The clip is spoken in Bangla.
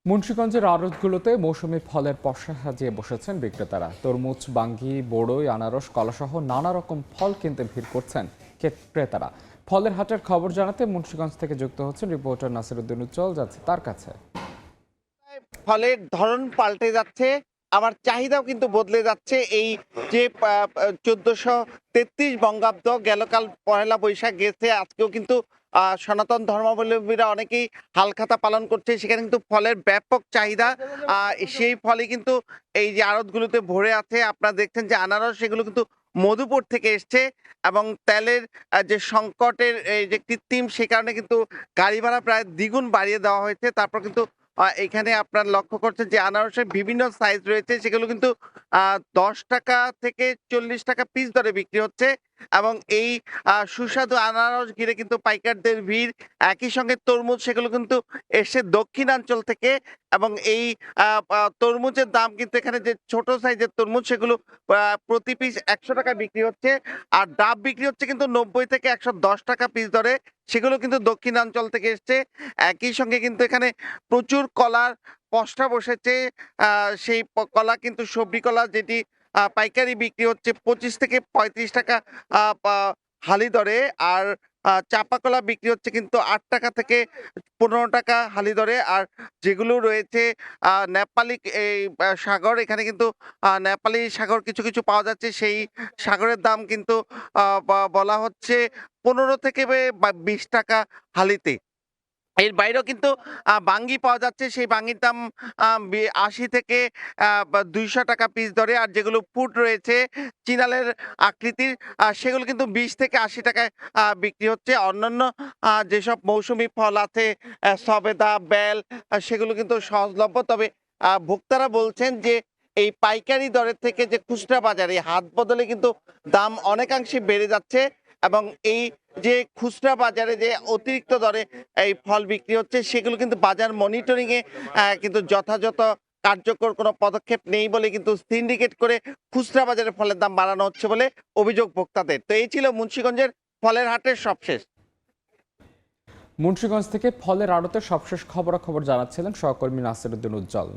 মুন্সিগঞ্জের আড়তগুলোতে মৌসুমি ফলের পসরা সাজিয়ে বসেছেন বিক্রেতারা। তরমুজ, বাঙ্গি, বড়ই, আনারস, কলাসহ নানা রকম ফল কিনতে ভিড় করছেন ক্রেতারা। ফলের হাটের খবর জানাতে মুন্সিগঞ্জ থেকে যুক্ত হচ্ছেন রিপোর্টার নাসিরউদ্দিন উজ্জ্বল। যাচ্ছে তার কাছে। ফলের ধরন পাল্টে যাচ্ছে, আবার চাহিদাও কিন্তু বদলে যাচ্ছে। এই যে 1433 বঙ্গাব্দ গেলকাল পহেলা বৈশাখ গেছে, আজকেও কিন্তু সনাতন ধর্মাবলম্বীরা অনেকেই হালখাতা পালন করছে। সেখানে কিন্তু ফলের ব্যাপক চাহিদা। সেই ফলে কিন্তু এই যে আড়তগুলোতে ভরে আছে। আপনারা দেখছেন যে আনারস, সেগুলো কিন্তু মধুপুর থেকে এসছে এবং তেলের যে সংকটের এই যে কৃত্রিম, সে কারণে কিন্তু গাড়ি ভাড়া প্রায় দ্বিগুণ বাড়িয়ে দেওয়া হয়েছে। তারপর কিন্তু এখানে আপনার লক্ষ্য করছেন যে আনারসের বিভিন্ন সাইজ রয়েছে, সেগুলো কিন্তু 10 টাকা থেকে 40 টাকা পিস দরে বিক্রি হচ্ছে। এবং এই সুস্বাদু আনারস ঘিরে কিন্তু পাইকারদের ভিড়। একই সঙ্গে তরমুজ, সেগুলো কিন্তু এসছে দক্ষিণাঞ্চল থেকে। এবং এই তরমুজের দাম কিন্তু এখানে যে ছোট সাইজের তরমুজ, সেগুলো প্রতি পিস 100 টাকা বিক্রি হচ্ছে। আর ডাব বিক্রি হচ্ছে কিন্তু 90 থেকে 110 টাকা পিস দরে, সেগুলো কিন্তু দক্ষিণাঞ্চল থেকে এসছে। একই সঙ্গে কিন্তু এখানে প্রচুর কলার পসরা বসেছে। সেই কলা কিন্তু সবরি কলা, যেটি পাইকারি বিক্রি হচ্ছে 25 থেকে 35 টাকা হালি দরে। আর চাপা কলা বিক্রি হচ্ছে কিন্তু 8 টাকা থেকে 15 টাকা হালি দরে। আর যেগুলো রয়েছে নেপালি এই সাগর, এখানে কিন্তু নেপালি সাগর কিছু কিছু পাওয়া যাচ্ছে। সেই সাগরের দাম কিন্তু বলা হচ্ছে 15 থেকে 20 টাকা হালিতে। এর বাইরেও কিন্তু বাঙ্গি পাওয়া যাচ্ছে। সেই বাঙ্গির দাম 80 থেকে 200 টাকা পিস দরে। আর যেগুলো ফুড রয়েছে চিনালের আকৃতির, সেগুলো কিন্তু 20 থেকে 80 টাকায় বিক্রি হচ্ছে। অন্যান্য যেসব মৌসুমী ফল আছে, সবেদা, বেল, সেগুলো কিন্তু সহজলভ্য। তবে ভোক্তারা বলছেন যে এই পাইকারি দরের থেকে যে খুচরা বাজারে হাত বদলে কিন্তু দাম অনেকাংশে বেড়ে যাচ্ছে। এবং এই যে খুচরা বাজারে যে অতিরিক্ত দরে এই ফল বিক্রি হচ্ছে, সেগুলো কিন্তু বাজার মনিটরিং এ কিন্তু যথাযথ কার্যকর কোনো পদক্ষেপ নেই বলে কিন্তু সিন্ডিকেট করে খুচরা বাজারে ফলের দাম বাড়ানো হচ্ছে বলে অভিযোগ ভোক্তাদের। তো এই ছিল মুন্সিগঞ্জের ফলের হাটের সবশেষ। মুন্সিগঞ্জ থেকে ফলের আড়তের সবশেষ খবরাখবর জানাচ্ছিলেন সহকর্মী নাসিরউদ্দিন উজ্জ্বল।